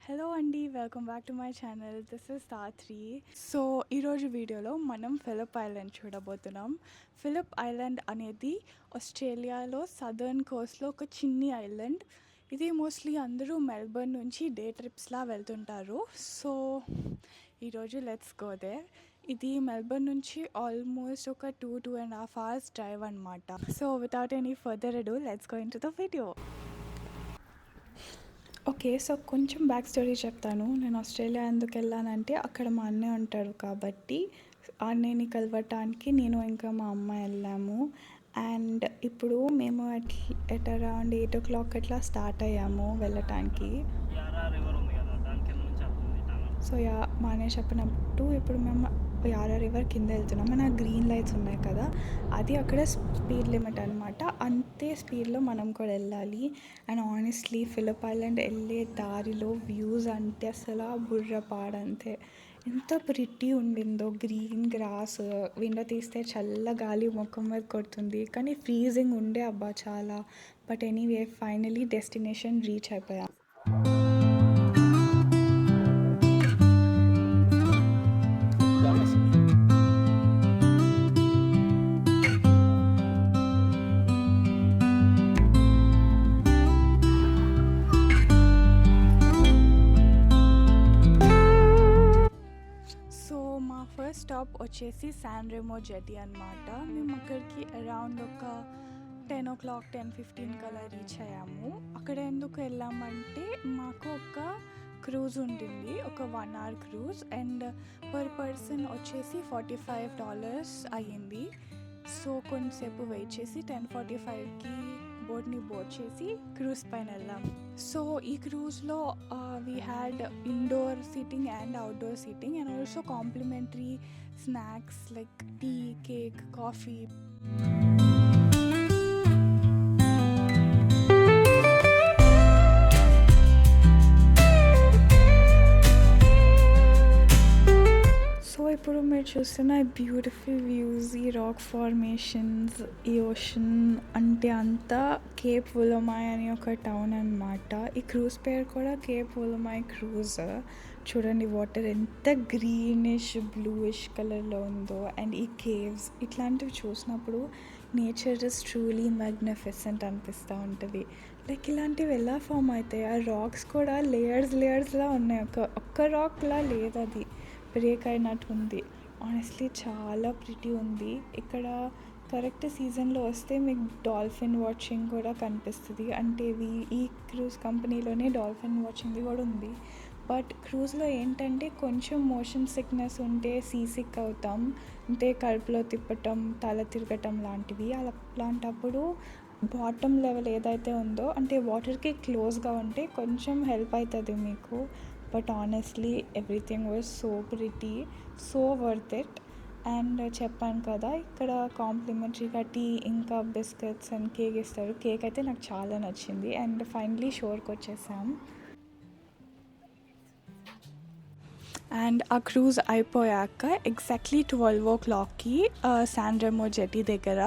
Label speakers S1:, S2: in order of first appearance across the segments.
S1: Hello అండి, welcome back to my channel. This is Tatri. So ఈరోజు వీడియోలో మనం ఫిలిప్ ఐలాండ్ చూడబోతున్నాం. ఫిలిప్ ఐలాండ్ అనేది ఆస్ట్రేలియాలో సదర్న్ కోస్ట్లో ఒక చిన్ని ఐలాండ్. ఇది మోస్ట్లీ అందరూ మెల్బర్న్ నుంచి డే ట్రిప్స్లా వెళ్తుంటారు. సో ఈరోజు లెట్స్ గో దేర్. ఇది మెల్బర్న్ నుంచి ఆల్మోస్ట్ ఒక 2.5 hours డ్రైవ్ అనమాట. So without any further ado let's go into the video. Okay, so కొంచెం బ్యాక్ స్టోరీ చెప్తాను. నేను ఆస్ట్రేలియా ఎందుకు వెళ్ళానంటే అక్కడ మా అన్నయ్య ఉంటాడు కాబట్టి అన్నయ్యని కలవటానికి నేను ఇంకా మా అమ్మ వెళ్ళాము. అండ్ ఇప్పుడు మేము ఎట్ అరౌండ్ 8 o'clock అట్లా స్టార్ట్ అయ్యాము వెళ్ళటానికి. సో మా అన్నయ్య చెప్పినట్టు ఇప్పుడు మేము యారా రివర్ కింద వెళ్తున్నాం. మన గ్రీన్ లైట్స్ ఉన్నాయి కదా, అది అక్కడ స్పీడ్ లిమిట్ అనమాట. అంతే స్పీడ్లో మనం కూడా వెళ్ళాలి. అండ్ ఆనెస్ట్లీ ఫిలిప్ ఐలాండ్ వెళ్ళే దారిలో వ్యూస్ అంటే అసలు బుర్రపాడంతే. ఎంత ప్రిటీ ఉండిందో, గ్రీన్ గ్రాస్, విండో తీస్తే చల్ల గాలి ముఖం మీద కొడుతుంది, కానీ ఫ్రీజింగ్ ఉండే అబ్బా చాలా. But anyway finally destination reach అయిపోయాం. ఫస్ట్ స్టాప్ వచ్చేసి శాన్ రెమో జెటీ అనమాట. మేము అక్కడికి అరౌండ్ ఒక 10 o'clock 10:15 కల్లా రీచ్ అయ్యాము. అక్కడ ఎందుకు వెళ్ళామంటే మాకు ఒక క్రూజ్ ఉంటుంది, ఒక 1 hour cruise. And per person వచ్చేసి $45 అయ్యింది. సో కొంతసేపు వెయిట్ చేసి 10:45కి బోట్ని బోట్ చేసి క్రూజ్ పైన వెళ్ళాం. సో ఈ క్రూజ్లో we had indoor seating and outdoor seating and also complimentary snacks like tea, cake, coffee. ఇప్పుడు మీరు చూస్తున్న బ్యూటిఫుల్ వ్యూస్, ఈ రాక్ ఫార్మేషన్స్, ఈ ఓషన్ అంటే అంతా కేప్ వూలమాయ్ అని ఒక టౌన్ అనమాట. ఈ క్రూజ్ పేరు కూడా కేప్ వూలమాయ్ క్రూజ్. చూడండి వాటర్ ఎంత గ్రీనిష్ బ్లూయిష్ కలర్లో ఉందో. అండ్ ఈ కేవ్స్ ఇట్లాంటివి చూసినప్పుడు నేచర్ ఇస్ ట్రూలీ మ్యాగ్నిఫిసెంట్ అనిపిస్తూ ఉంటుంది. లైక్ ఇలాంటివి ఎలా ఫామ్ అవుతాయి? ఆ రాక్స్ కూడా లేయర్స్లా ఉన్నాయి. ఒక్క రాక్లా లేదు, అది బ్రేక్ అయినట్టు ఉంది. ఆనెస్ట్లీ చాలా ప్రిటీ ఉంది. ఇక్కడ కరెక్ట్ సీజన్లో వస్తే మీకు డాల్ఫిన్ వాచింగ్ కూడా కనిపిస్తుంది. అంటే ఈ క్రూజ్ కంపెనీలోనే డాల్ఫిన్ వాచింగ్ కూడా ఉంది. బట్ క్రూజ్లో ఏంటంటే కొంచెం మోషన్ సిక్నెస్ ఉంటే సీసిక్ అవుతాం, అంటే కడుపులో తిప్పటం, తల తిరగటం లాంటివి. అలాంటప్పుడు బాటమ్ లెవెల్ ఏదైతే ఉందో, అంటే వాటర్కి క్లోజ్గా ఉంటే కొంచెం హెల్ప్ అవుతుంది మీకు. But honestly everything was so pretty, so worth it. And చెప్పాను కదా, ఇక్కడ కాంప్లిమెంటరీగా టీ ఇంకా బిస్కెట్స్ అండ్ కేక్ ఇస్తారు. కేక్ అయితే నాకు చాలా నచ్చింది. అండ్ ఫైనలీ షోర్కి వచ్చేసాం. అండ్ ఆ క్రూజ్ అయిపోయాక ఎగ్జాక్ట్లీ 12 o'clockకి శాన్ రెమో జెటీ దగ్గర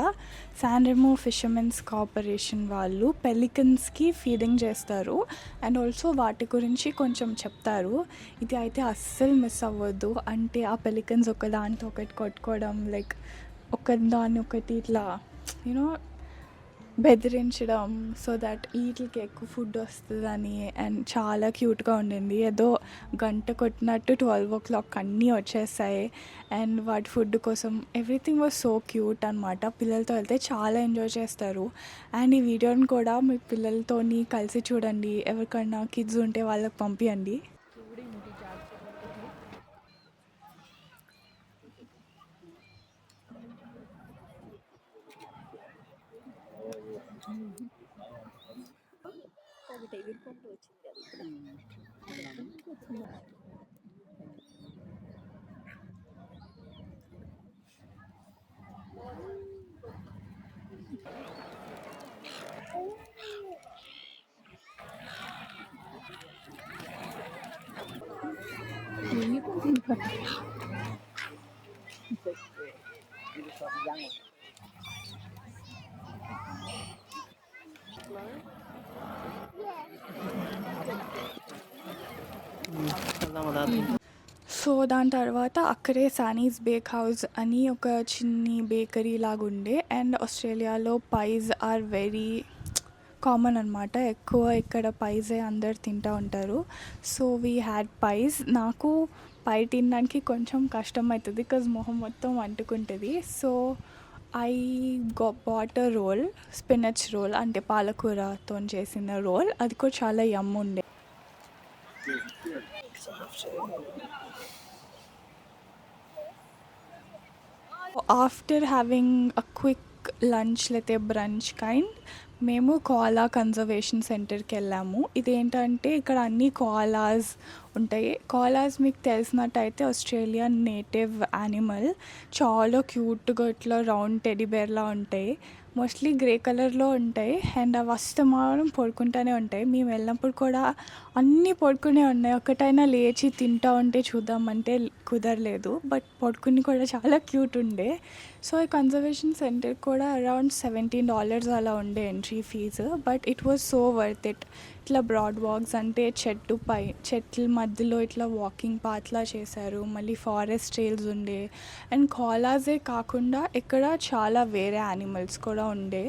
S1: శాన్ రెమో ఫిషర్మెన్స్ కార్పొరేషన్ వాళ్ళు పెలికన్స్కి ఫీడింగ్ చేస్తారు. అండ్ ఆల్సో వాటి గురించి కొంచెం చెప్తారు. ఇది అయితే అస్సలు మిస్ అవ్వద్దు. అంటే ఆ పెలికన్స్ ఒకదానితో ఒకటి కొట్టుకోవడం, లైక్ ఒకదాన్ని ఒకటి ఇట్లా యూనో బెదిరించడం, సో దట్ వీటికి ఎక్కువ ఫుడ్ వస్తుందని. అండ్ చాలా క్యూట్గా ఉండింది. ఏదో గంట కొట్టినట్టు 12 o'clock అన్నీ వచ్చేసాయి. అండ్ వాటి ఫుడ్ కోసం ఎవ్రీథింగ్ వాజ్ సో క్యూట్ అనమాట. పిల్లలతో వెళ్తే చాలా ఎంజాయ్ చేస్తారు. అండ్ ఈ వీడియోని కూడా మీ పిల్లలతోని కలిసి చూడండి. ఎవరికైనా కిడ్స్ ఉంటే వాళ్ళకి పంపించండి.
S2: ఒకటి ఎగురుకుంటూ వచ్చింది కదా.
S1: సో దాని తర్వాత అక్కడే సానీస్ బేక్ హౌస్ అని ఒక చిన్ని బేకరీ లాగా ఉండే. అండ్ ఆస్ట్రేలియాలో పైస్ ఆర్ వెరీ కామన్ అనమాట. ఎక్కువ ఇక్కడ పైసే అందరు తింటూ ఉంటారు. So we had pies. నాకు పై తినడానికి కొంచెం కష్టం అవుతుంది బికాజ్ మొహం మొత్తం అంటుకుంటుంది. So I bought a roll, spinach roll, అంటే పాలకూరతో చేసిన రోల్. అది కూడా చాలా యమ్ ఉండే. After having a quick lunch late brunch kind, మేము కోలా కన్జర్వేషన్ సెంటర్కి వెళ్ళాము. ఇదేంటంటే ఇక్కడ అన్ని కోలాస్ ఉంటాయి. కోలాస్ మీకు తెలిసినట్టయితే ఆస్ట్రేలియన్ నేటివ్ యానిమల్. చాలా క్యూట్గా ఇట్లా రౌండ్ టెడీ బేర్లా ఉంటాయి. మోస్ట్లీ గ్రే కలర్లో ఉంటాయి. అండ్ అవి అస్తమానం పడుకుంటూనే ఉంటాయి. మేము వెళ్ళినప్పుడు కూడా అన్నీ పడుకునే ఉన్నాయి. ఒకటైనా లేచి తింటూ ఉంటే చూద్దామంటే కుదరలేదు. బట్ పడుకుని కూడా చాలా క్యూట్ ఉండే. సో ఈ కన్జర్వేషన్ సెంటర్ కూడా అరౌండ్ $17 అలా ఉండే entry fee. But it was so worth it. ఇట్లా బ్రాడ్ వాక్స్, అంటే చెట్ల మధ్యలో ఇట్లా వాకింగ్ పాత్లా చేశారు. మళ్ళీ ఫారెస్ట్ ట్రైల్స్ ఉండే. అండ్ కోలాసే కాకుండా ఇక్కడ చాలా వేరే యానిమల్స్ కూడా ఉండే.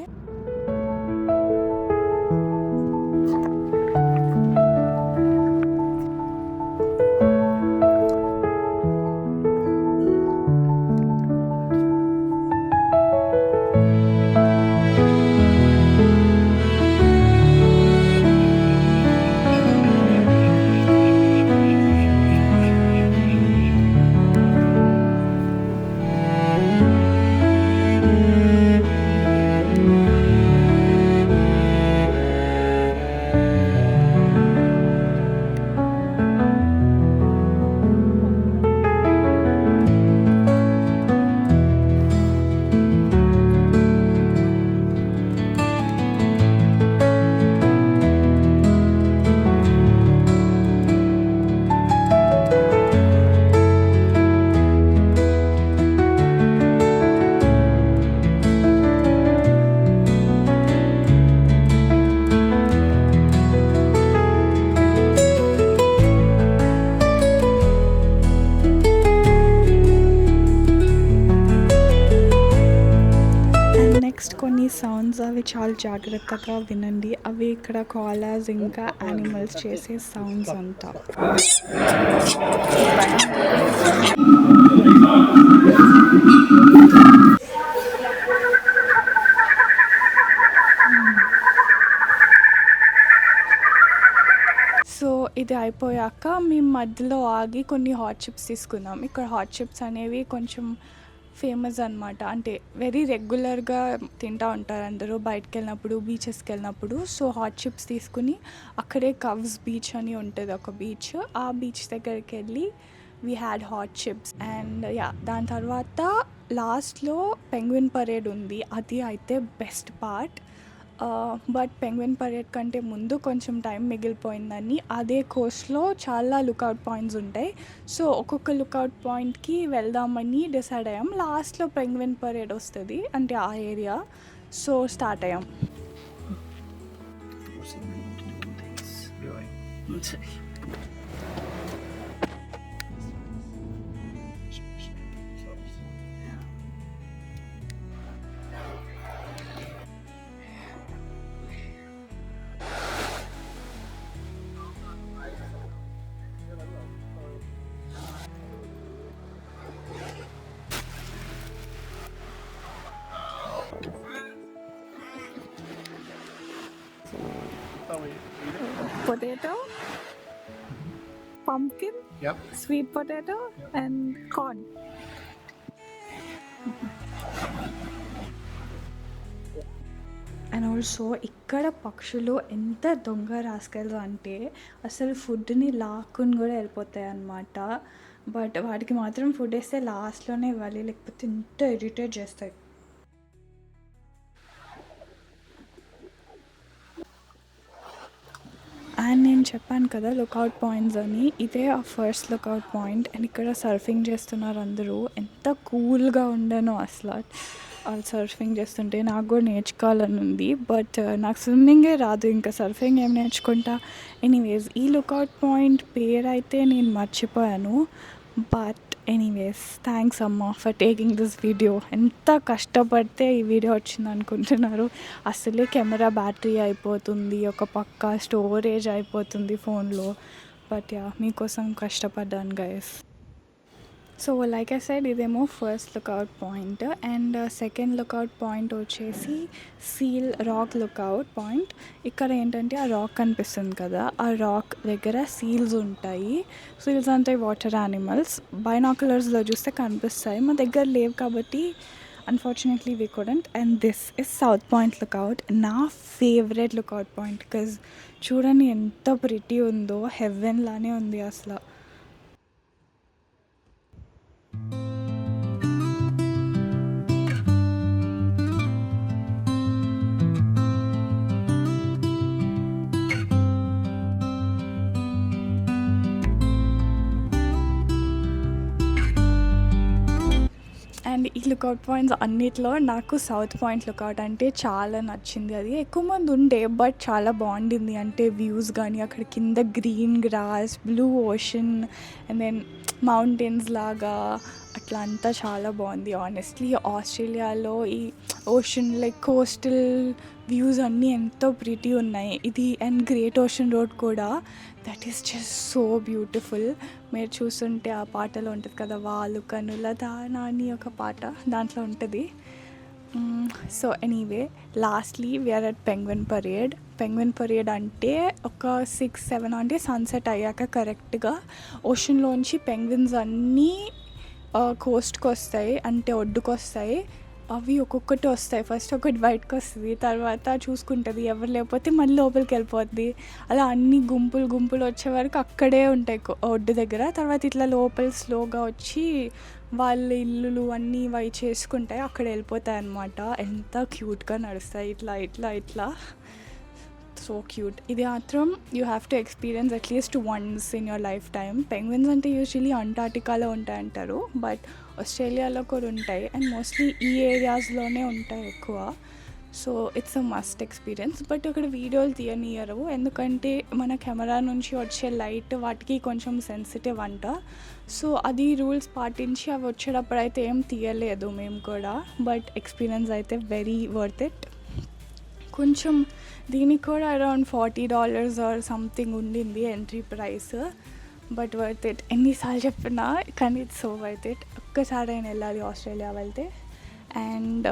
S1: నెక్స్ట్ కొన్ని సౌండ్స్, అవి చాలా జాగ్రత్తగా వినండి. అవి ఇక్కడ కోలాస్ ఇంకా యానిమల్స్ చేసే సౌండ్స్ అంతా. సో ఇది అయిపోయాక మేము మధ్యలో ఆగి కొన్ని హాట్ చిప్స్ తీసుకున్నాం. ఇక్కడ హాట్ చిప్స్ అనేవి కొంచెం ఫేమస్ అనమాట. అంటే వెరీ రెగ్యులర్గా తింటూ ఉంటారు అందరూ బయటకు వెళ్ళినప్పుడు, బీచెస్కి వెళ్ళినప్పుడు. సో హాట్ చిప్స్ తీసుకుని అక్కడే కవ్స్ బీచ్ అని ఉంటుంది ఒక బీచ్. ఆ బీచ్ దగ్గరికి వెళ్ళి we had hot chips. And దాని తర్వాత లాస్ట్లో పెంగ్విన్ పరేడ్ ఉంది. అది అయితే best part. But penguin parade కంటే ముందు కొంచెం టైం మిగిలిపోయిందని అదే కోస్ట్లో చాలా లుకౌట్ పాయింట్స్ ఉంటాయి. సో ఒక్కొక్క లుకౌట్ పాయింట్కి వెళ్దామని డిసైడ్ అయ్యాం. లాస్ట్లో పెంగ్విన్ పరేడ్ వస్తుంది, అంటే ఆ ఏరియా. సో స్టార్ట్ అయ్యాం. Potato, pumpkin,
S3: Yep.
S1: sweet potato, and corn. And also ఇక్కడ పక్షులు ఎంత దొంగ రాస్కెల్స్ అంటే అసలు ఫుడ్ని లాక్కుని కూడా వెళ్ళిపోతాయి అన్నమాట. బట్ వాటికి మాత్రం ఫుడ్ వేస్తే లాస్ట్లోనే ఇవ్వాలి, లేకపోతే ఎంత ఇరిటేట్ చేస్తాయి. అండ్ నేను చెప్పాను కదా లుకౌట్ పాయింట్స్ అని, ఇదే ఆ ఫస్ట్ లుకౌట్ పాయింట్. అండ్ ఇక్కడ సర్ఫింగ్ చేస్తున్నారు అందరూ. ఎంత కూల్గా ఉండేనో అసలు. సర్ఫింగ్ చేస్తుంటే నాకు కూడా నేర్చుకోవాలని ఉంది. బట్ నాకు స్విమ్మింగే రాదు, ఇంకా సర్ఫింగ్ ఏం నేర్చుకుంటా. ఎనీవేస్ ఈ లుకౌట్ పాయింట్ పేరైతే నేను మర్చిపోయాను. బట్ ఎనీవేస్ థ్యాంక్స్ అమ్మ ఫర్ టేకింగ్ దిస్ వీడియో. ఎంత కష్టపడితే ఈ వీడియో వచ్చింది అనుకుంటున్నారు. అసలే కెమెరా బ్యాటరీ అయిపోతుంది, ఒక పక్క స్టోరేజ్ అయిపోతుంది ఫోన్లో. బట్ యా, మీకోసం కష్టపడ్డాను guys. So like I said, ఇదేమో first lookout point. And second lookout point వచ్చేసి సీల్ రాక్ లుకౌట్ పాయింట్. ఇక్కడ ఏంటంటే ఆ రాక్ కనిపిస్తుంది కదా, ఆ రాక్ దగ్గర సీల్స్ ఉంటాయి. సీల్స్ అంటే వాటర్ యానిమల్స్. బైనాక్యులర్స్లో చూస్తే కనిపిస్తాయి, మా దగ్గర లేవు కాబట్టి unfortunately we couldn't. And this is south point lookout, నా ఫేవరెట్ లుకౌట్ పాయింట్. బికాజ్ చూడండి ఎంత ప్రిటీ ఉందో, హెవెన్ లానే ఉంది అసలు. అండ్ ఈ లుకౌట్ పాయింట్స్ అన్నిట్లో నాకు సౌత్ పాయింట్ లుకౌట్ అంటే చాలా నచ్చింది. అది ఎక్కువ మంది ఉండే, బట్ చాలా బాగుండింది. అంటే వ్యూస్ కానీ, అక్కడ కింద green grass, blue ocean, and then mountains లాగా అట్లా అంతా చాలా బాగుంది. ఆనెస్ట్లీ ఆస్ట్రేలియాలో ఈ ఓషన్ లైక్ కోస్టల్ వ్యూస్ అన్నీ ఎంతో ప్రిటీ ఉన్నాయి. ఇది అండ్ గ్రేట్ ఓషన్ రోడ్ కూడా, that is just so beautiful. మీరు చూస్తుంటే ఆ పాటలో ఉంటుంది కదా, వాళ్ళు కనుల దానా అని ఒక పాట, దాంట్లో ఉంటుంది. So anyway, lastly we're at penguin parade. Penguin parade అంటే ఒక 6-7 అంటే సన్సెట్ అయ్యాక కరెక్ట్గా ఓషన్లోంచి పెంగ్విన్స్ అన్నీ కోస్ట్కి వస్తాయి, అంటే ఒడ్డుకు వస్తాయి. అవి ఒక్కొక్కటి వస్తాయి. ఫస్ట్ ఒకటి బయటకు వస్తుంది, తర్వాత చూసుకుంటుంది, ఎవరు లేకపోతే మళ్ళీ లోపలికి వెళ్ళిపోద్ది. అలా అన్ని గుంపులు గుంపులు వచ్చే వరకు అక్కడే ఉంటాయి ఒడ్డు దగ్గర. తర్వాత ఇట్లా లోపల స్లోగా వచ్చి వాళ్ళ ఇల్లులు అన్నీ వై చేసుకుంటాయి, అక్కడ వెళ్ళిపోతాయి అన్నమాట. ఎంత క్యూట్గా నడుస్తాయి ఇట్లా ఇట్లా ఇట్లా, సో క్యూట్. ఇది మాత్రం you have to experience at least once in your life time. Penguins అంటే యూజువలీ అంటార్టికాలో ఉంటాయంటారు, బట్ ఆస్ట్రేలియాలో కూడా ఉంటాయి. అండ్ మోస్ట్లీ ఈ ఏరియాస్లోనే ఉంటాయి ఎక్కువ. So it's a must experience. But అక్కడ వీడియోలు తీయనియరు, ఎందుకంటే మన కెమెరా నుంచి వచ్చే లైట్ వాటికి కొంచెం సెన్సిటివ్ అంట. సో అది రూల్స్ పాటించి అవి వచ్చేటప్పుడు అయితే ఏం తీయలేదు మేము కూడా. బట్ ఎక్స్పీరియన్స్ అయితే వెరీ వర్త్ ఇట్. కొంచెం దీనికి కూడా అరౌండ్ $40 ఆర్ సంథింగ్ ఉండింది entry price. But worth it. ఎన్నిసార్లు చెప్పినా కానీ ఇట్స్ సో వర్త్ ఇట్. ఒక్కసారి అయినా వెళ్ళాలి ఆస్ట్రేలియా వెళ్తే. అండ్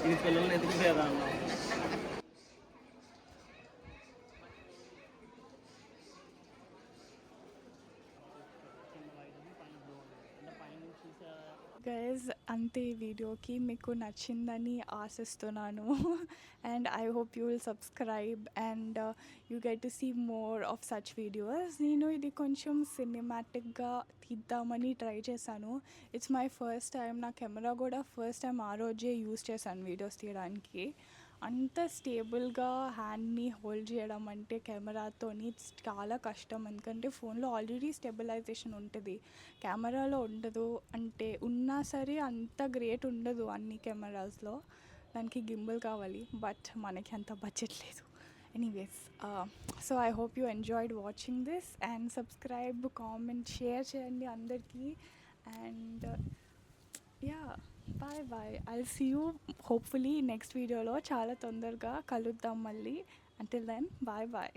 S3: ఈ పిల్లల్ని ఎదుగుతుందా అన్న
S1: గైజ్ అంతే, ఈ వీడియోకి మీకు నచ్చిందని ఆశిస్తున్నాను. And I hope you will subscribe and you get to see more of such videos. నేను ఇది కొంచెం సినిమాటిక్గా తీద్దామని ట్రై చేశాను. It's my first time. నా కెమెరా కూడా ఫస్ట్ టైం ఆ రోజే యూజ్ చేశాను వీడియోస్ తీయడానికి. అంత స్టేబుల్గా హ్యాండ్ని హోల్డ్ చేయడం అంటే కెమెరాతోని చాలా కష్టం, ఎందుకంటే ఫోన్లో ఆల్రెడీ స్టెబిలైజేషన్ ఉంటుంది, కెమెరాలో ఉండదు. అంటే ఉన్నా సరే అంత గ్రేట్ ఉండదు అన్ని కెమెరాస్లో, దానికి గింబల్ కావాలి. బట్ మనకి అంత బడ్జెట్ లేదు. Anyways, so I hope you enjoyed watching this and subscribe, comment, share చేయండి అందరికీ. And yeah, bye bye. I'll see you hopefully next వీడియోలో చాలా తొందరగా కలుద్దాం మళ్ళీ. Until then bye bye.